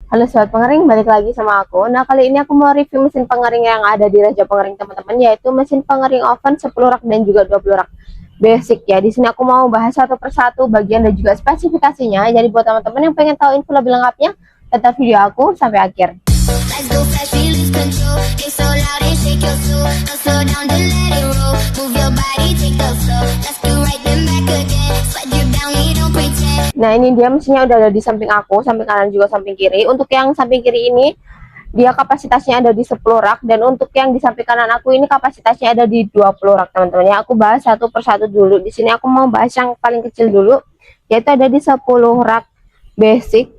Halo sobat pengering, balik lagi sama aku. Nah, kali ini aku mau review mesin pengering yang ada di Raja Pengering teman-teman, yaitu mesin pengering oven 10 rak dan juga 20 rak basic ya. Di sini aku mau bahas satu persatu bagian dan juga spesifikasinya. Jadi buat teman-teman yang pengen tahu info lebih lengkapnya, tetap video aku sampai akhir. Nah, ini dia mesinnya udah ada di samping aku, samping kanan juga samping kiri. Untuk yang samping kiri ini dia kapasitasnya ada di 10 rak, dan untuk yang di samping kanan aku ini kapasitasnya ada di 20 rak teman-teman ya. Aku bahas satu persatu dulu. Di sini aku mau bahas yang paling kecil dulu, yaitu ada di 10 rak basic.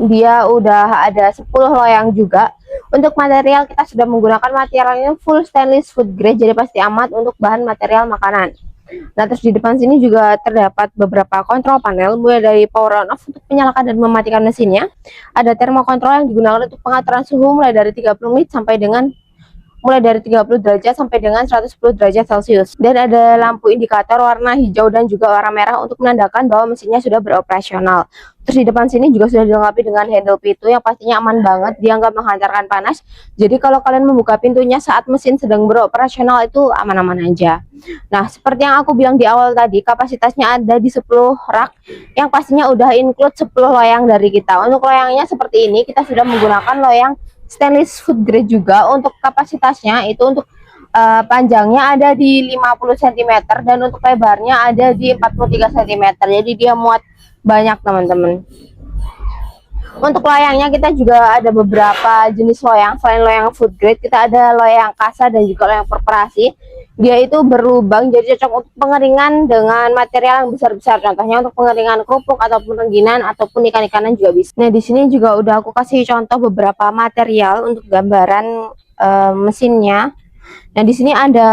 Dia udah ada 10 loyang juga. Untuk material kita sudah menggunakan materialnya full stainless food grade, jadi pasti amat untuk bahan material makanan. Nah, terus di depan sini juga terdapat beberapa kontrol panel, mulai dari power on off untuk menyalakan dan mematikan mesinnya. Ada termokontrol yang digunakan untuk pengaturan suhu mulai dari 30 menit sampai dengan 30 derajat sampai dengan 110 derajat Celcius. Dan ada lampu indikator warna hijau dan juga warna merah untuk menandakan bahwa mesinnya sudah beroperasional. Terus di depan sini juga sudah dilengkapi dengan handle pintu yang pastinya aman banget, dia nggak menghantarkan panas. Jadi kalau kalian membuka pintunya saat mesin sedang beroperasional itu aman-aman aja. Nah, seperti yang aku bilang di awal tadi, kapasitasnya ada di 10 rak yang pastinya udah include 10 loyang dari kita. Untuk loyangnya seperti ini, kita sudah menggunakan loyang stainless food grade juga. Untuk kapasitasnya itu untuk panjangnya ada di 50 cm dan untuk lebarnya ada di 43 cm. Jadi dia muat banyak teman-teman. Untuk loyangnya kita juga ada beberapa jenis loyang. Selain loyang food grade, kita ada loyang kasa dan juga loyang perforasi. Dia itu berlubang, jadi cocok untuk pengeringan dengan material yang besar-besar. Contohnya untuk pengeringan kerupuk ataupun rengginang ataupun ikan-ikanan juga bisa. Nah, di sini juga udah aku kasih contoh beberapa material untuk gambaran mesinnya. Nah, di sini ada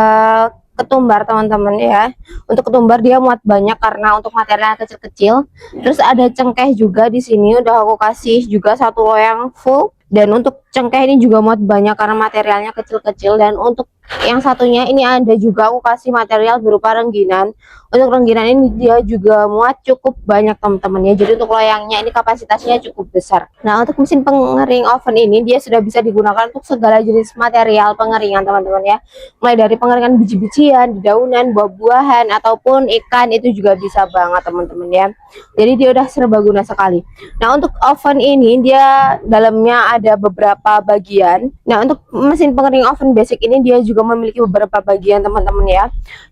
ketumbar teman-teman ya. Untuk ketumbar dia muat banyak karena untuk material kecil-kecil. Terus ada cengkeh juga di sini, udah aku kasih juga satu loyang full. Dan untuk cengkeh ini juga muat banyak karena materialnya kecil-kecil. Dan untuk yang satunya ini ada juga aku kasih material berupa rengginang. Untuk rengginang ini dia juga muat cukup banyak teman-teman ya. Jadi untuk loyangnya ini kapasitasnya cukup besar. Nah, untuk mesin pengering oven ini dia sudah bisa digunakan untuk segala jenis material pengeringan teman-teman ya. Mulai dari pengeringan biji-bijian, dedaunan, buah-buahan ataupun ikan itu juga bisa banget teman-teman ya. Jadi dia udah serbaguna sekali. Nah, untuk oven ini dia dalamnya ada beberapa bagian. Nah, untuk mesin pengering oven basic ini dia juga memiliki beberapa bagian teman-teman ya.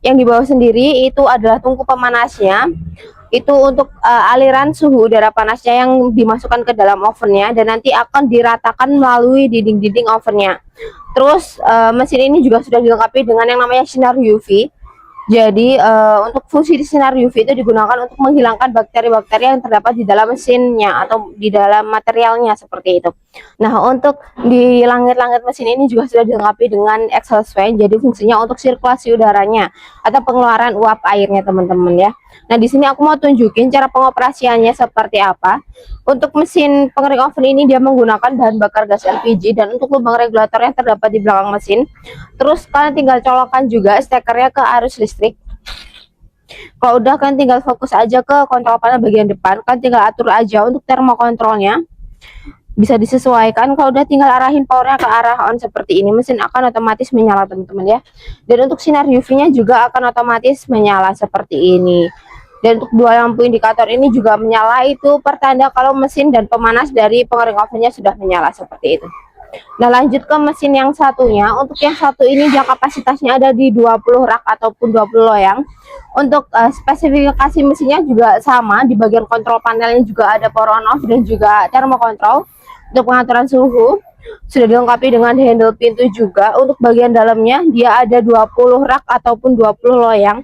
Yang di bawah sendiri itu adalah tungku pemanasnya. Itu untuk aliran suhu udara panasnya yang dimasukkan ke dalam ovennya dan nanti akan diratakan melalui dinding-dinding ovennya. Terus mesin ini juga sudah dilengkapi dengan yang namanya sinar UV. Jadi untuk fungsi sinar UV itu digunakan untuk menghilangkan bakteri-bakteri yang terdapat di dalam mesinnya atau di dalam materialnya seperti itu. Nah, untuk di langit-langit mesin ini juga sudah dilengkapi dengan exhaust fan. Jadi fungsinya untuk sirkulasi udaranya atau pengeluaran uap airnya teman-teman ya. Nah, di sini aku mau tunjukin cara pengoperasiannya seperti apa. Untuk mesin pengering oven ini dia menggunakan bahan bakar gas LPG dan untuk lubang regulator yang terdapat di belakang mesin. Terus kalian tinggal colokkan juga stekernya ke arus listrik. Kalau udah kalian tinggal fokus aja ke kontrol panel bagian depan, kalian tinggal atur aja untuk termokontrolnya. Bisa disesuaikan. Kalau udah tinggal arahin powernya ke arah on seperti ini, mesin akan otomatis menyala teman-teman ya. Dan untuk sinar UV-nya juga akan otomatis menyala seperti ini. Dan untuk dua lampu indikator ini juga menyala, itu pertanda kalau mesin dan pemanas dari pengering ovennya sudah menyala seperti itu. Nah, lanjut ke mesin yang satunya. Untuk yang satu ini dia kapasitasnya ada di 20 rak ataupun 20 loyang. Untuk spesifikasi mesinnya juga sama, di bagian kontrol panelnya juga ada power on off dan juga termokontrol. Untuk pengaturan suhu sudah dilengkapi dengan handle pintu juga. Untuk bagian dalamnya dia ada 20 rak ataupun 20 loyang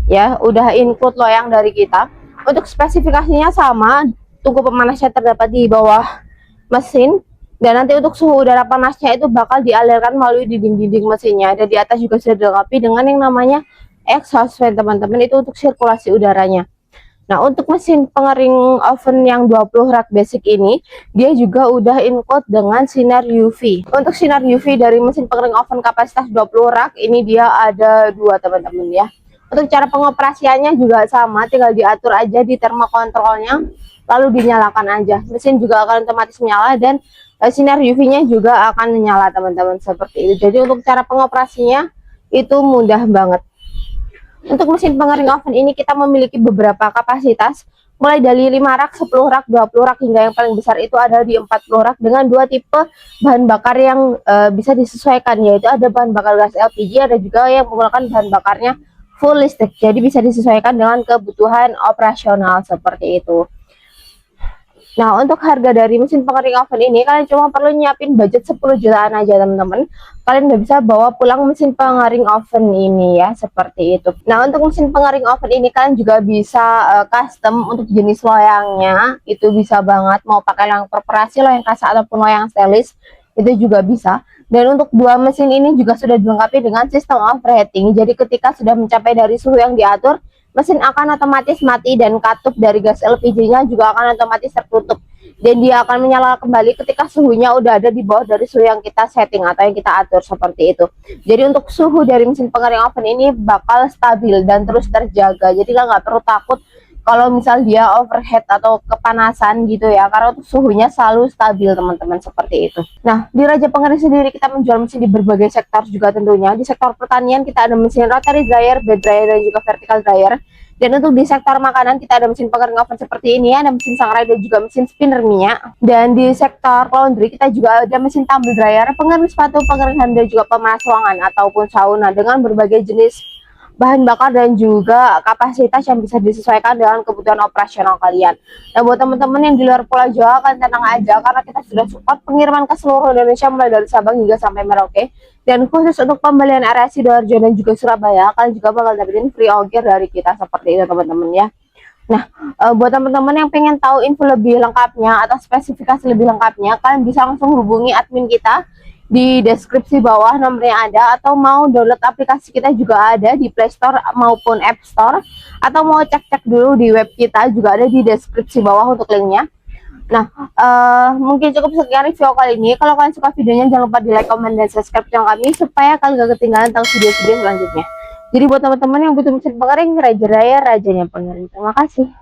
ya, udah include loyang dari kita. Untuk spesifikasinya sama, tungku pemanasnya terdapat di bawah mesin. Dan nanti untuk suhu udara panasnya itu bakal dialirkan melalui dinding-dinding mesinnya. Dan di atas juga sudah dilengkapi dengan yang namanya exhaust fan teman-teman, itu untuk sirkulasi udaranya. Nah, untuk mesin pengering oven yang 20 rak basic ini dia juga udah include dengan sinar UV. Untuk sinar UV dari mesin pengering oven kapasitas 20 rak ini dia ada dua teman-teman ya. Untuk cara pengoperasiannya juga sama, tinggal diatur aja di termokontrolnya, lalu dinyalakan aja. Mesin juga akan otomatis menyala dan sinar UV-nya juga akan menyala teman-teman, seperti itu. Jadi untuk cara pengoperasinya itu mudah banget. Untuk mesin pengering oven ini kita memiliki beberapa kapasitas, mulai dari 5 rak, 10 rak, 20 rak, hingga yang paling besar itu ada di 40 rak dengan dua tipe bahan bakar yang bisa disesuaikan, yaitu ada bahan bakar gas LPG, ada juga yang menggunakan bahan bakarnya full listrik, jadi bisa disesuaikan dengan kebutuhan operasional seperti itu. Nah, untuk harga dari mesin pengering oven ini, kalian cuma perlu nyiapin budget 10 jutaan aja teman-teman. Kalian udah bisa bawa pulang mesin pengering oven ini ya, seperti itu. Nah, untuk mesin pengering oven ini kalian juga bisa custom untuk jenis loyangnya. Itu bisa banget, mau pakai loyang perforasi, loyang kasa, ataupun loyang stainless, itu juga bisa. Dan untuk dua mesin ini juga sudah dilengkapi dengan sistem overheating. Jadi ketika sudah mencapai dari suhu yang diatur, mesin akan otomatis mati dan katup dari gas LPG-nya juga akan otomatis tertutup. Dan dia akan menyala kembali ketika suhunya udah ada di bawah dari suhu yang kita setting atau yang kita atur, seperti itu. Jadi untuk suhu dari mesin pengering oven ini bakal stabil dan terus terjaga. Jadi nggak perlu takut kalau misal dia overheat atau kepanasan gitu ya, karena untuk suhunya selalu stabil teman-teman, seperti itu. Nah, di Raja Pengering sendiri kita menjual mesin di berbagai sektor juga tentunya. Di sektor pertanian kita ada mesin rotary dryer, bed dryer, dan juga vertical dryer. Dan untuk di sektor makanan kita ada mesin pengering oven seperti ini, ada mesin sangrai dan juga mesin spinner minyak. Dan di sektor laundry kita juga ada mesin tumble dryer, pengering sepatu, pengering hand, dan juga pemanas ruangan ataupun sauna dengan berbagai jenis bahan bakar dan juga kapasitas yang bisa disesuaikan dengan kebutuhan operasional kalian. Nah, buat teman-teman yang di luar Pulau Jawa, kalian tenang aja karena kita sudah support pengiriman ke seluruh Indonesia mulai dari Sabang hingga sampai Merauke. Dan khusus untuk pembelian area Sidoarjo dan juga Surabaya, kalian juga bakal dapetin free ongkir dari kita, seperti itu teman-teman ya. Nah, buat teman-teman yang pengen tahu info lebih lengkapnya atau spesifikasi lebih lengkapnya, kalian bisa langsung hubungi admin kita di deskripsi bawah, nomornya ada, atau mau download aplikasi kita juga ada di Play Store maupun App Store, atau mau cek-cek dulu di web kita juga ada di deskripsi bawah untuk linknya. Nah, mungkin cukup sekian review kali ini. Kalau kalian suka videonya, jangan lupa di like, comment, dan subscribe channel kami supaya kalian gak ketinggalan tentang video-video selanjutnya. Jadi buat teman-teman yang butuh mesin pengering, Raja Raya, rajanya pengering. Terima kasih.